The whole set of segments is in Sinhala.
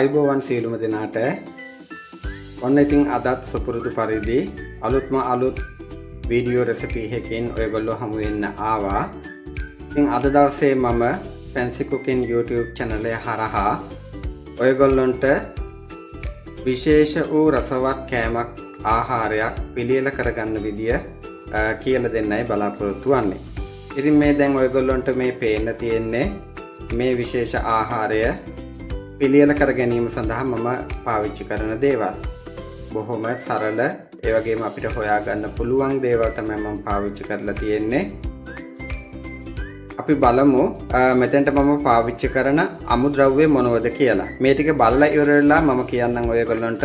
ආයුබෝවන් සියලුම දෙනාට ඔන්න ඉතින් අදත් සුපුරුදු පරිදි අලුත් වීඩියෝ රෙසිපි එකකින් ඔයගොල්ලෝ හමු වෙන්න ආවා. ඉතින් අද දවසේ මම Fancy Cooking YouTube channel එක හරහා ඔයගොල්ලන්ට විශේෂ වූ රසවත් කෑමක් ආහාරයක් පිළියෙල කරගන්න විදිය කියලා දෙන්නයි බලාපොරොත්තු වෙන්නේ. ඉතින් මේ දැන් ඔයගොල්ලන්ට මේ පේන්න තියෙන්නේ මේ විශේෂ ආහාරය පිළියෙල කර ගැනීම සඳහා මම පාවිච්චි කරන දේවල්. බොහොම සරල ඒ වගේම අපිට හොයා ගන්න පුළුවන් දේවල් තමයි මම පාවිච්චි කරලා තියෙන්නේ. අපි බලමු මෙතෙන්ට මම පාවිච්චි කරන අමුද්‍රව්‍ය මොනවද කියලා. මේ ටික බලලා ඉවරලා මම කියන්නම් ඔයගොල්ලන්ට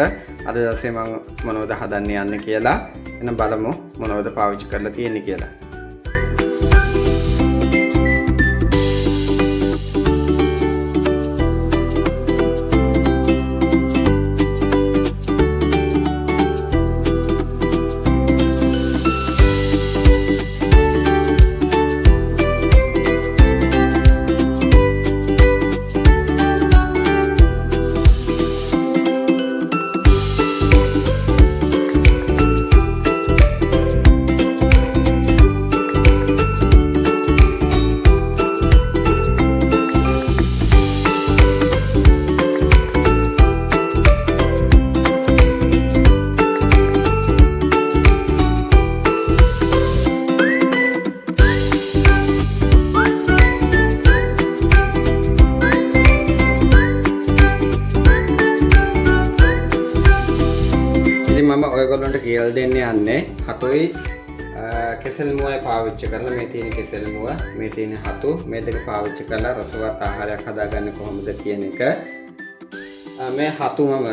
අද දවසේ මම මොනවද හදන්න යන්නේ කියලා. එහෙනම් බලමු මොනවද පාවිච්චි කරලා තියෙන්නේ කියලා. මම ඔයගොල්ලන්ට කියලා දෙන්න යන්නේ හතොයි කෙසෙල් මුවයි පාවිච්චි කරලා මේ තියෙන කෙසෙල් මුව මේ තියෙන හතු මේ දෙක පාවිච්චි කරලා රසවත් ආහාරයක් හදාගන්න කොහොමද කියන එක. මේ හතු මම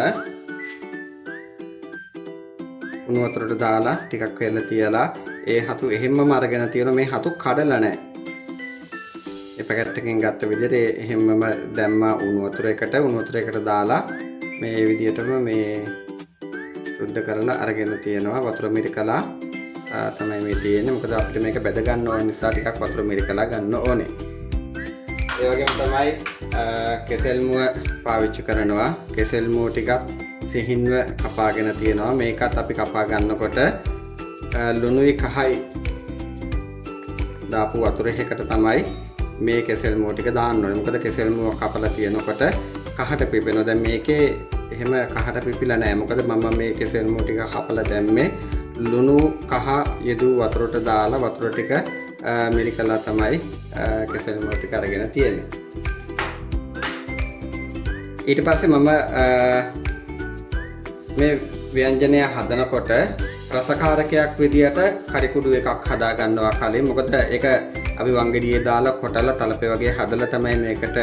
උණු වතුරට දාලා ටිකක් වෙලා තියලා ඒ හතු එහෙම්මම අරගෙන තියෙනවා. මේ හතු කඩලා නැහැ. මේ පැකට් එකෙන් ගත්ත විදිහට එහෙම්මම දැම්මා උණු වතුරයකට දාලා මේ විදිහටම මේ සුද්ධ කරලා අරගෙන තියෙනවා. වතුර මිරිකලා තමයි මේ තියෙන්නේ. මොකද අපිට මේක බෙද ගන්න ඕන නිසා ටිකක් වතුර මිරිකලා ගන්න ඕනේ. ඒ වගේම තමයි කෙසෙල් මුව පාවිච්චි කරනවා. කෙසෙල් මුව ටිකක් සිහින්ව කපාගෙන තියෙනවා. මේකත් අපි කපා ගන්නකොට ලුණුයි කහයි දාපු වතුර එකකට තමයි මේ කෙසෙල් මුව ටික දාන්න ඕනේ. මොකද කෙසෙල් මුව කපලා තියෙනකොට කහට පිපෙනවා. දැන් මේකේ එහෙම කහට පිපිලා නැහැ. මොකද මම මේ කෙසෙල් මුව ටික කපලා දැම්මේ ලුණු කහ යෙදු වතුරට දාලා වතුර ටික මිරිකලා තමයි කෙසෙල් මුව ටික අරගෙන තියෙන්නේ. ඊට පස්සේ මම මේ ව්‍යංජනය හදනකොට රසකාරකයක් විදියට කරිකුඩු එකක් හදා ගන්නවා කලින්. මොකද ඒක අපි වංගෙඩියේ දාලා කොටලා තලපේ වගේ හදලා තමයි මේකට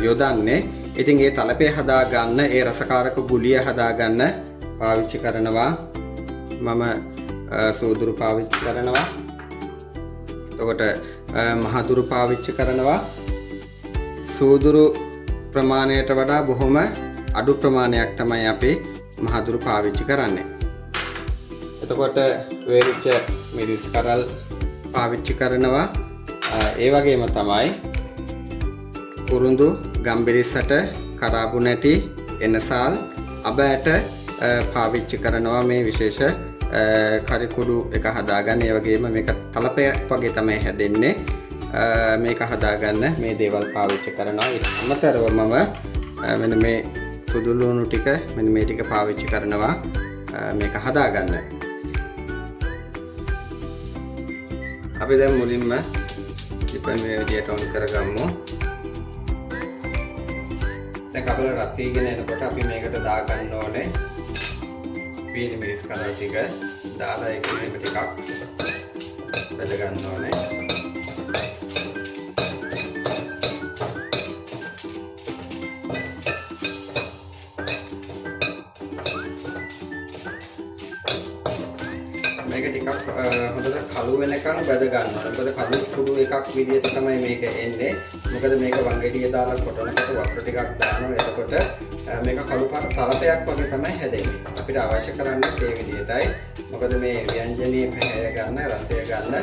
යොදන්නේ. ඉතින් ඒ තලපේ හදා ගන්න ඒ රසකාරක ගුලිය හදා ගන්න පාවිච්චි කරනවා. මම සූදුරු පාවිච්චි කරනවා. එතකොට මහදුරු පාවිච්චි කරනවා. සූදුරු ප්‍රමාණයට වඩා බොහොම අඩු ප්‍රමාණයක් තමයි අපි මහදුරු පාවිච්චි කරන්නේ. එතකොට වේරිච්ච මිරිස් කරල් පාවිච්චි කරනවා. ඒ වගේම තමයි උරුඳු ගම්බිරිස්සට කරාබු නැටි එනසාල් අබෑට පාවිච්චි කරනවා මේ විශේෂ කරිකුඩු එක හදාගන්න. ඒ වගේම මේක තලපයක් වගේ තමයි හැදෙන්නේ. මේක හදාගන්න මේ දේවල් පාවිච්චි කරනවා. ඊට අමතරව මම මෙන්න මේ සුදු ලුණු ටික මෙන්න මේ ටික පාවිච්චි කරනවා මේක හදාගන්න. අපි දැන් මුලින්ම ඉතින් මේ විදියට ඔන් කරගමු. දැන් කපල රත් වීගෙන එනකොට අපි මේකට දා ගන්න ඕනේ පීනි මිරිස් කරල් ටික දාලා ඒකෙම ටිකක් බෙද ගන්න ඕනේ. මේක ටිකක් හොඳට කළු වෙනකන් බෙද ගන්න ඕනේ. මොකද කළු කුඩු එකක් විදියට තමයි මේක එන්නේ. මොකද මේක වංගෙඩිය දාලා කොටනකොට වතුර ටිකක් දානවා. එතකොට මේක කළු පාට තලපයක් වගේ තමයි හැදෙන්නේ. අපිට අවශ්‍ය කරන්නේ ඒ විදියටයි. මොකද මේ ව්‍යංජනයේ පැහැය ගන්න, රසය ගන්න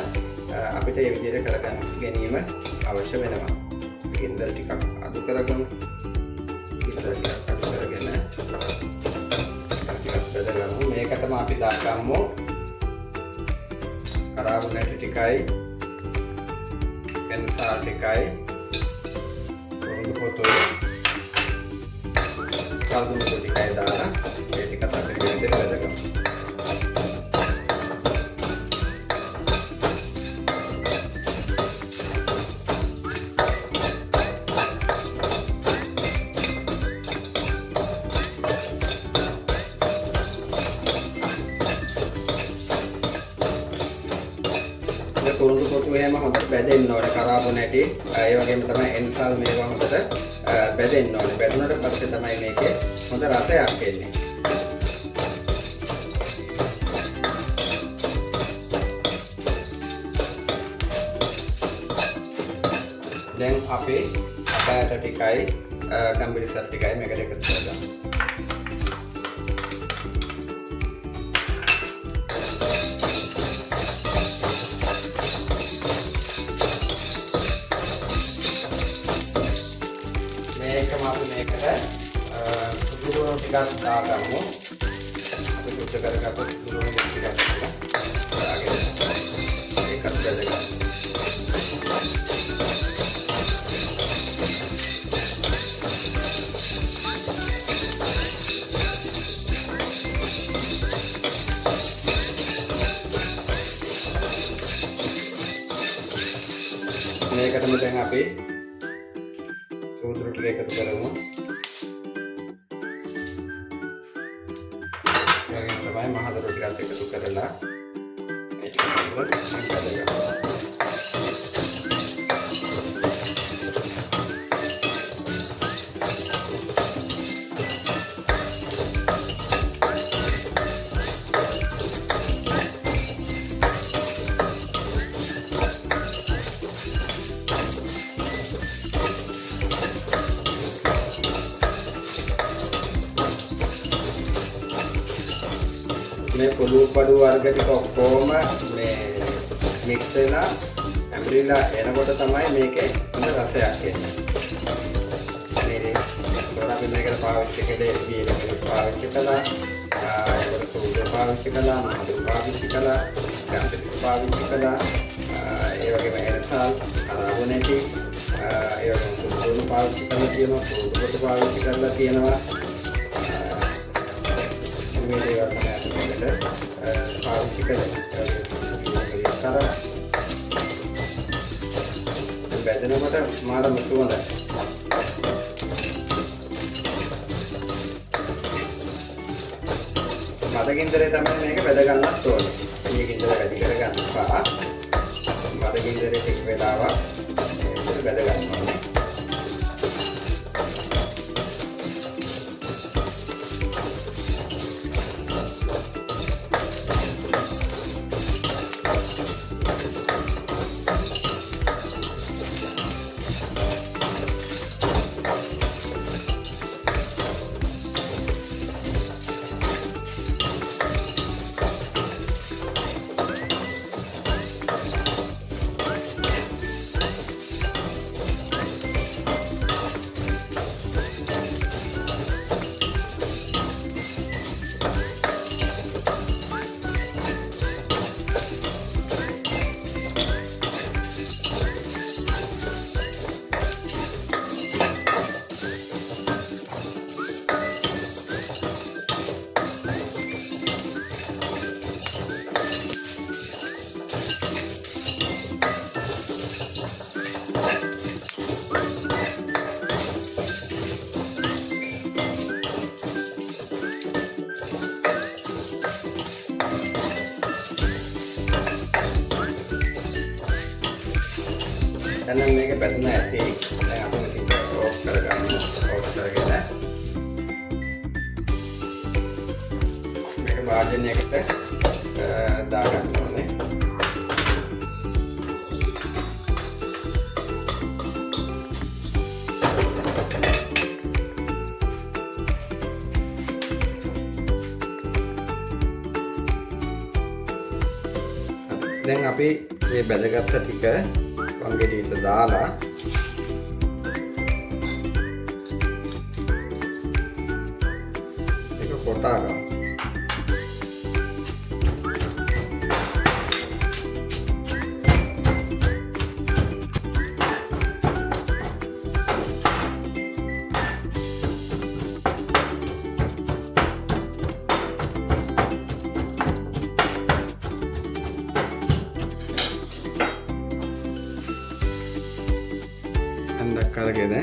අපිට ඒ විදියට කරගන්න ගැනීම අවශ්‍ය වෙනවා. ඉන්දර ටිකක් අඩු කරගමු. ඉන්දර ටිකක් මේකටම අපි දාගමු කරාබු නැටි ටිකයි එන්සා ටිකයි පොරොන්දු පොතුයි කල්දුණු ටිකයි දාලා මේ ටිකත් අපි විදිහට බෙදගමු. පොරොන්දු පොතු එහෙම හොඳට බැදෙන්න ඕනේ කරාබු නැටි ඒ වගේම තමයි එන්සල් මේවා හොඳට බැදෙන්න ඕනේ. බැදුනට පස්සේ තමයි මේකේ හොඳ රසයක් එන්නේ. දැන් අපි අපෑට ටිකයි ගම්බිරිසල් ටිකයි මේකට එකතු කරගමු. මේකම අපි මේකට සුදුරුණු ටිකක් දාගමු. අපි සුද්ධ කරගත්තු සුදුරුණු ටිකක් දාගෙන ඒකත් බෙදගමු. මේකටම දැන් අපි සූදුරු ටික එකතු කරමු. ඊළඟට තමයි මහදරු ටිකත් එකතු කරලා මේක මේ පොළු පඩු වර්ග ටික ඔක්කොම මේ මික්ස් වෙලා ඇඹරිලා එනකොට තමයි මේකේ හොඳ රසයක් එන්නේ. මේ අපි මේකට පාවිච්චි කළේ දීලා පාවිච්චි කළා. ඒකට සෝඩා පාවිච්චි කළා, මහදු පාවිච්චි කළා, ගම්පිරි පාවිච්චි කළා. ඒ වගේම එනසල්, කරාබු නැටි, ඒ වගේම සෝඩා පාවිච්චි කරලා තියෙනවා, සෝඩා පාවිච්චි කරලා තියෙනවා. මේ දේවල් තමයි අපි මේකට පාවිච්චි කරන්නේ. බැදෙනකොට මාරම සුවඳයි. මදගින්දරේ තමයි මේක බැද ගන්නත් ඕනේ. මේ ගින්දර වැඩි කර ගන්න එපා. මදගින්දරේ ටික වෙලාවක් මේක බැද ගන්න ඕනේ. දැන් මේක බැදෙන ඇති. දැන් අපි මේක ඕෆ් කරගමු. ඕෆ් කරගෙන මේක වාදනයකට දාගන්න ඕනේ. දැන් අපි මේ බැදගත්ත ටික වංගෙඩියට දාලා කොටා ගමු. හඳක් කරගෙන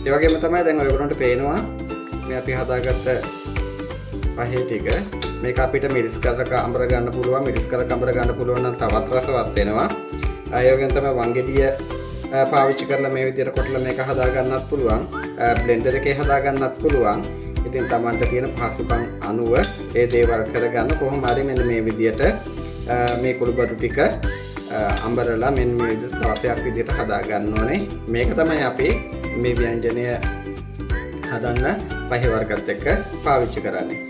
ඒ වගේම තමයි දැන් ඔයගොල්ලන්ට පේනවා මේ අපි හදාගත්ත පහේ ටික මේක අපිට මිරිස් කරක අඹර ගන්න පුළුවන් මිරිස් කරක අඹර ගන්න පුළුවන් නම් තවත් රසවත් වෙනවා. ඒ වගේම තමයි වංගෙඩිය පාවිච්චි කරලා මේ විදිහට කොටලා මේක හදා ගන්නත් පුළුවන්. බ්ලෙන්ඩර් එකේ හදා ගන්නත් පුළුවන්. ඉතින් Tamanට තියෙන පහසුකම් අනුව ඒ දේවල් කරගන්න කොහොම හරි මෙන්න මේ විදිහට මේ කුළුබඩු ටික අඹරලා මෙන්න මේ විදිහට තාපයක් විදිහට හදා ගන්න ඕනේ. මේක තමයි අපි මේ ව්‍යංජනය හදන්න පහේ වර්ගත් එක්ක පාවිච්චි කරන්නේ.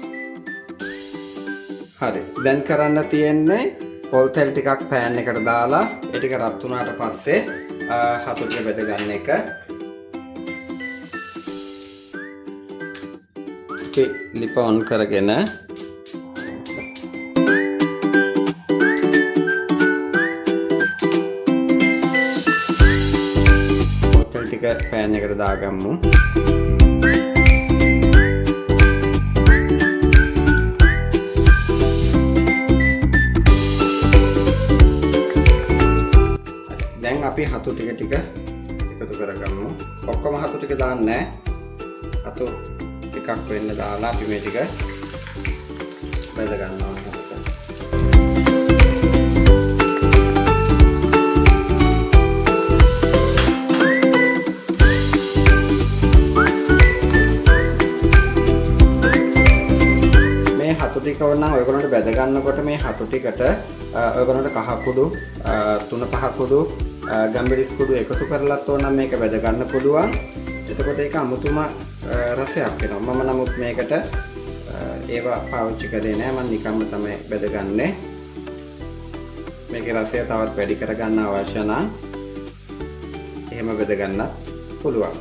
හරි. දැන් කරන්න තියෙන්නේ පොල් තෙල් ටිකක් පෑන් එකට දාලා ඒ ටික රත් වුණාට පස්සේ හතු ටික බෙද ගන්න එක. ලිප ඔන් කරගෙන පොල් තෙල් ටික පෑන් එකට දාගමු. අපි හතු ටික එකතු කරගමු. ඔක්කොම හතු ටික දාන්නේ නැහැ. හතු ටිකක් වෙන්න දාලා අපි මේ ටික බෙද ගන්නවා. මේ හතු ටික වුණා ඔයගොල්ලන්ට බෙද ගන්නකොට මේ හතු ටිකට ඔයගොල්ලන්ට කහ කුඩු 3-5 කුඩු ගම්බිරිස් කුඩු එකතු කරලත් ඕන මේක බෙද ගන්න පුළුවන්. එතකොට ඒක අමුතුම රසයක් වෙනවා. මම නමුත් මේකට ඒවා පාවිච්චි කරේ නෑ. මම නිකම්ම තමයි බෙද ගන්නෙ. මේකේ රසය තවත් වැඩි කරගන්න අවශ්‍ය නම් එහෙම බෙද ගන්නත් පුළුවන්.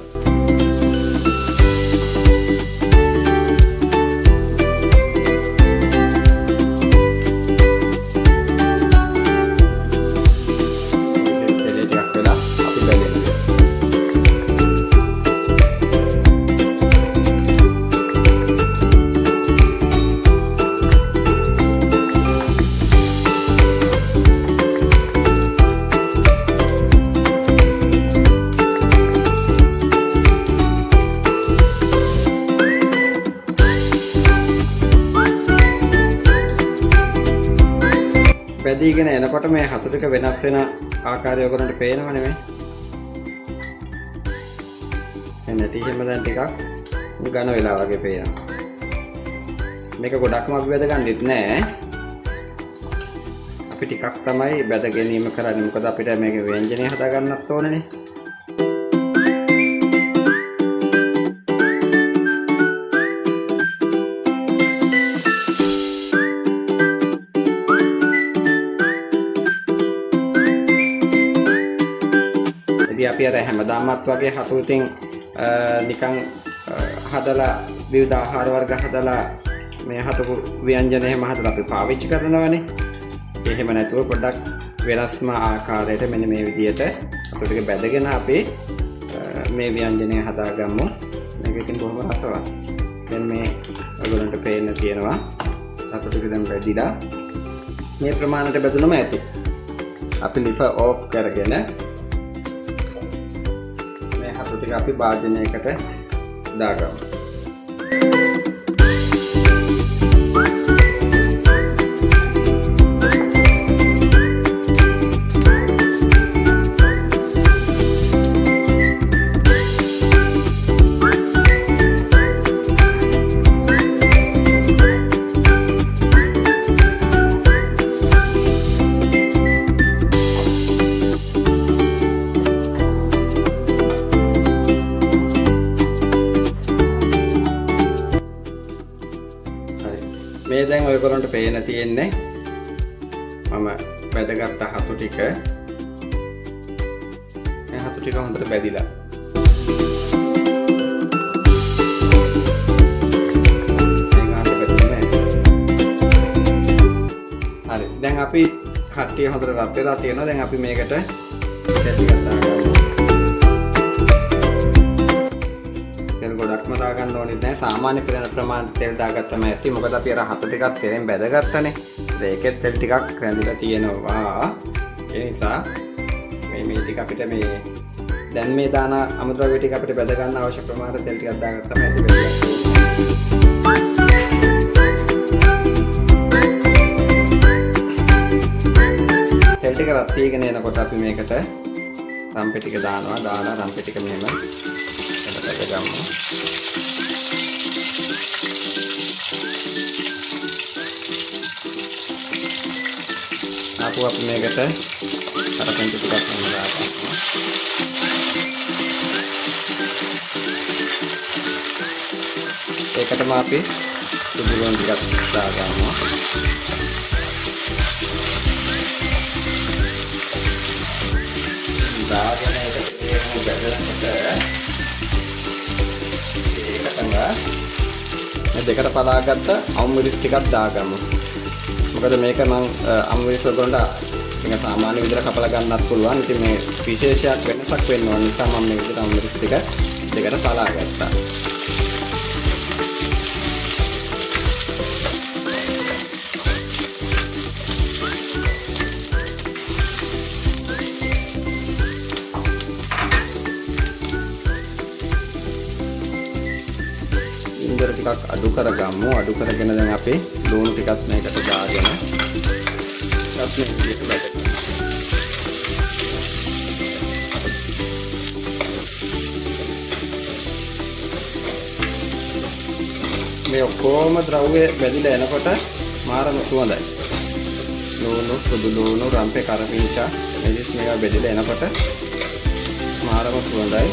බැදීගෙන එනකොට මේ හතු ටික වෙනස් වෙන ආකාරය ඔයගොල්ලන්ට පේනවනේ මේ. එන්නටි එහෙම දැන් ටිකක් ඝන වෙලා වගේ පේනවා. මේක ගොඩක්ම අපි බෙද ගන්නෙත් නෑ. අපි ටිකක් තමයි බෙද ගැනීම කරන්නේ. මොකද අපිට මේක ව්‍යංජනය හදා ගන්නත් ඕනනේ. අපි අර හැමදාමත් වගේ හතු ඉතින් නිකන් හදලා විවිධ ආහාර වර්ග හදලා මේ හතු ව්‍යංජන එහෙම හදලා අපි පාවිච්චි කරනවානේ. එහෙම නැතුව පොඩ්ඩක් වෙනස්ම ආකාරයට මෙන්න මේ විදිහට හතු ටික බැදගෙන අපි මේ ව්‍යංජනය හදාගමු. මේක ඉතින් බොහොම රසවත්. දැන් මේ ඔයගොල්ලන්ට පේන්න තියෙනවා හතු ටික දැන් බැදිලා මේ ප්‍රමාණයට බැදුනම ඇති. අපි ලිප ඕෆ් කරගෙන ටික අපි භාජනයකට දාගමු. දැන් ඔයගොල්ලන්ට පේන තියෙන්නේ මම බැදගත්ත හතු ටික. මේ හතු ටික හොඳට බැදිලා. හරි. දැන් අපි කට්ටිය හොඳට රත් වෙලා තියෙනවා. දැන් අපි මේකට තෙල් ටිකක් දාගන්නවා. තෙල් ගොඩක්ම දාගන්න ඕනේ නැහැ. සාමාන්‍ය ප්‍රමාණයට තෙල් දාගත්තම ඇති. මොකද අපි අර හතු ටිකක් තෙලෙන් බැදගත්තනේ. ඒකෙත් තෙල් ටිකක් රැඳිලා තියෙනවා. ඒ නිසා මේ ටික අපිට මේ දැන් මේ දාන අමුද්‍රව්‍ය ටික අපිට බැද ගන්න අවශ්‍ය ප්‍රමාණයට තෙල් ටිකක් දාගත්තම ඇති වෙනවා. තෙල් ටික රත් වීගෙන එනකොට අපි මේකට රම්පෙ ටික දානවා. දාලා රම්පෙ ටික මෙහෙම එකට ගමු. අපි මේකට කරපිංච ටිකක් දානවා. ඒකටම අපි සුදු ලුණු ටිකක් දාගන්නවා. දාගෙන ඒකට බැලනකොට ඒකටම මේ දෙකට පලාගත්ත අමුමිරිස් ටිකක් දාගමු. මොකද මේක මම අමුමිරිස් වලට නිකන් සාමාන්‍ය විදිහට කපලා ගන්නත් පුළුවන්. ඉතින් මේ විශේෂයක් වෙනසක් වෙන්න ඕන නිසා මම මේ විදිහට අමුමිරිස් ටික දෙකට පලා ගත්තා. ඉන්දර ටිකක් අඩු කරගමු. අඩු කරගෙන දැන් අපි ලුණු ටිකක් මේකට දාගෙන මේ විදිහට බැදගමු. මේ ඔක්කොම ද්‍රව්‍ය බැදිලා එනකොට මාරම සුවඳයි. ලුණු, සුදු ලුණු, රම්පේ, කරපිංචා මේවා බැදිලා එනකොට මාරම සුවඳයි.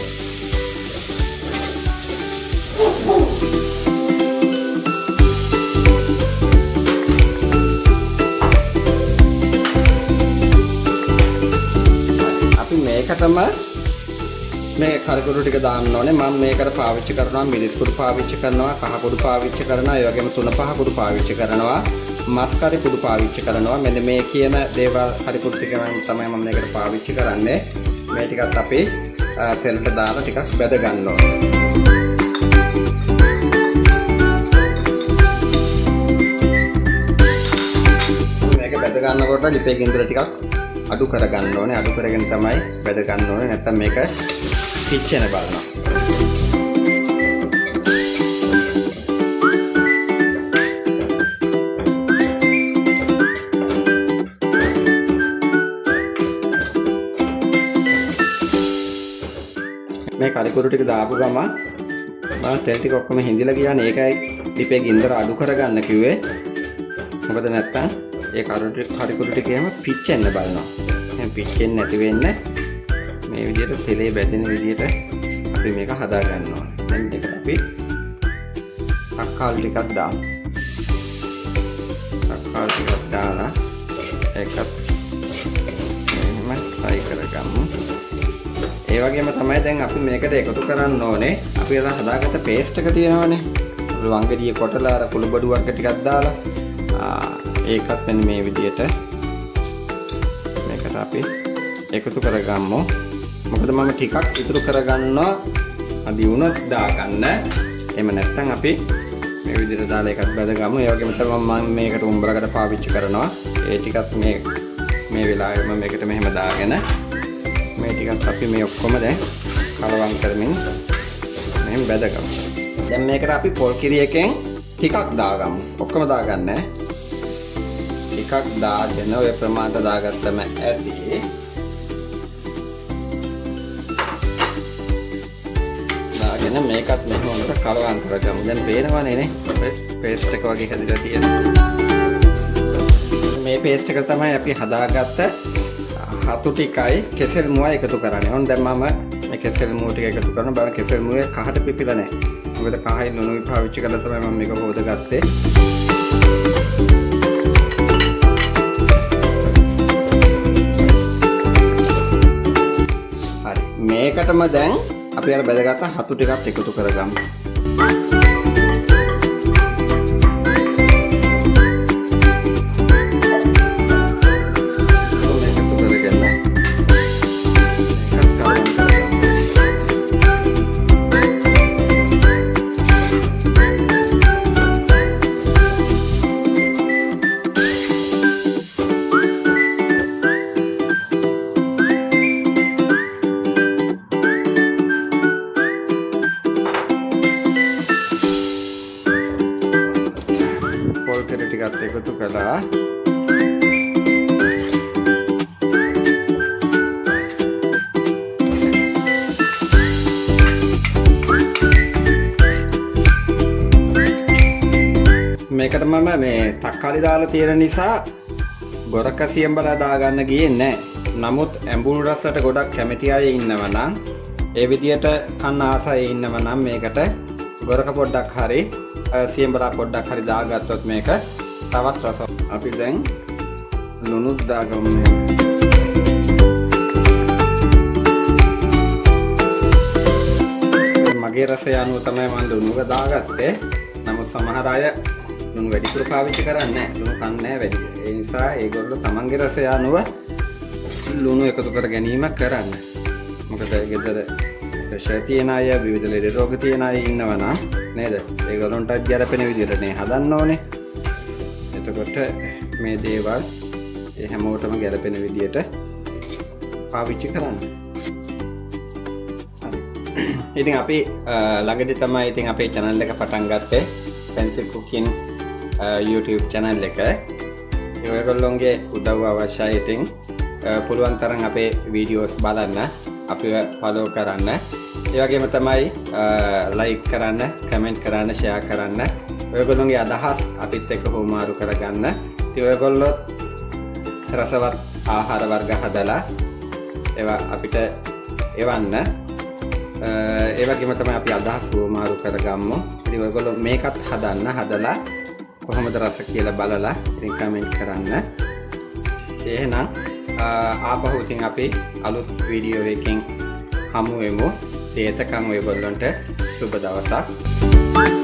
මේකටම මේ කරකුඩු ටික දාන්න ඕනේ. මම මේකට පාවිච්චි කරනවා මිරිස් කුඩු පාවිච්චි කරනවා, කහ කුඩු පාවිච්චි කරනවා, ඒ වගේම තුන පහ කුඩු පාවිච්චි කරනවා, මස් කරි කුඩු පාවිච්චි කරනවා. මෙන්න මේ කියන දේවල් හරි කුඩු ටික තමයි මම මේකට පාවිච්චි කරන්නේ. මේ ටිකත් අපි තෙලට දාලා ටිකක් බැද ගන්න ඕනේ. මේක බැද ගන්නකොට ලිපේ ගින්දර ටිකක් අඩු කරගන්න ඕනේ. අඩු කරගෙන තමයි බැද ගන්න ඕනේ. නැත්නම් මේක පිච්චෙන බලනවා. මේ කරිකුරු ටික දාපු ගම මම තෙල් ටික ඔක්කොම හිඳිලා ගියානේ. ඒකයි ලිපේ ගින්දර අඩු කරගන්න කිව්වේ. මොකද නැත්නම් ඒ කරිකුරු ටිකේම පිච්චෙන්න බලනවා. එහෙනම් පිච්චෙන්නේ නැති වෙන්න මේ විදිහට තෙලේ බැදෙන විදිහට අපි මේක හදා ගන්නවා. දැන් මේක අපි තක්කාලි ටිකක් දාමු. තක්කාලි ටිකක් දාලා ඒකත් එහෙම fry කරගමු. ඒ වගේම තමයි දැන් අපි මේකට එකතු කරන්න ඕනේ. අපි අර හදාගත්ත පේස්ට් එක තියෙනවානේ. වංගෙඩියේ කොටලා අර කුළු බඩු වර්ග ටිකක් දාලා ඒකත් මෙන්න මේ විදිහට මේකට අපි එකතු කරගමු. මොකද මම ටිකක් ඉතුරු කරගන්නවා අදි වුණොත් දාගන්න. එහෙම නැත්නම් අපි මේ විදිහට දාලා එකත් බැදගමු. ඒ වගේම තමයි මම මේකට උඹරකට පාවිච්චි කරනවා. ඒ ටිකත් මේ වෙලාවේ මම මේකට මෙහෙම දාගෙන මේ ටිකත් අපි මේ ඔක්කොම දැන් කලවම් කරමින් මෙහෙම බැදගමු. දැන් මේකට අපි පොල් කිරි එකෙන් ටිකක් දාගමු. ඔක්කොම දාගන්නේ ටිකක් දාගෙන ඔය ප්‍රමාණයට දාගත්තම ඇති. දාගෙන මේකත් මෙහෙම හොඳට කලවම් කරගමු. දැන් පේනවනේ නේ පේස්ට් එක වගේ හැදිලා තියෙනවා. මේ පේස්ට් එක තමයි අපි හදාගත්ත හතු ටිකයි කෙසෙල් මුවයි එකතු කරන්නේ. ඕන දැන් මම මේ කෙසෙල් මුව ටික එකතු කරනවා. බලන්න කෙසෙල් මුවේ කහට පිපිලා නැහැ. මොකද කහයි ලුණුයි පාවිච්චි කරලා තමයි මම මේක හොදගත්තේ. මේකටම දැන් අපි අර බෙදගත්ත හතු ටිකත් එකතු කරගමු. ටිකත් එකතු කළා. මේකට මම මේ තක්කාලි දාලා තියෙන නිසා ගොරක සියඹලා දාගන්න ගියේ නැහැ. නමුත් ඇඹුල් රසට ගොඩක් කැමති අය ඉන්නවා නම් ඒ විදියට කන්න ආසයි ඉන්නවා නම් මේකට ගොරක පොඩ්ඩක් හරි සියඹලා පොඩ්ඩක් හරි දාගත්තොත් මේක තවත් රස. අපි දැන් ලුණුත් දාගමු. මගේ රසය අනුව තමයි මම ලුණුක දාගත්තේ. නමුත් සමහර අය ලුණු වැඩිපුර පාවිච්චි කරන්නේ නැහැ. ලුණු කන්නේ නැහැ වැඩි. ඒ නිසා ඒගොල්ලෝ තමන්ගේ රසය අනුව ලුණු එකතු කර ගැනීම කරන්න. මොකද ගෙදර ප්‍රෙෂර් තියෙන අය, විවිධ ලෙඩ රෝග තියෙන අය ඉන්නවා නම් නේද? ඒගොල්ලන්ට ගැළපෙන විදිහට නේ හදන්න ඕනේ. එතකොට මේ දේවල් ඒ හැමෝටම ගැලපෙන විදියට පාවිච්චි කරන්න. ඉතින් අපි ළඟදී තමයි ඉතින් අපේ channel එක පටන් ගත්තේ pencil cooking YouTube channel එක. ඒ ඔයගොල්ලෝගේ උදව්ව අවශ්‍යයි. ඉතින් පුළුවන් තරම් අපේ videos බලන්න, අපිව follow කරන්න. ඒ වගේම තමයි like කරන්න, comment කරන්න, share කරන්න. ඔයගොල්ලෝගේ අදහස් අපිත් එක්ක හොමාරු කරගන්න. ඉතින් ඔයගොල්ලෝ රසවත් ආහාර වර්ග හදලා ඒවා අපිට එවන්න. ඒ වගේම තමයි අපි අදහස් හොමාරු කරගමු. ඉතින් ඔයගොල්ලෝ මේකත් හදලා කොහොමද රස කියලා බලලා ඉතින් කමෙන්ට් කරන්න. එහෙනම් ආපහු ඉතින් අපි අලුත් වීඩියෝ එකකින් හමු වෙමු. ඒතකම් ඔයගොල්ලන්ට සුබ දවසක්.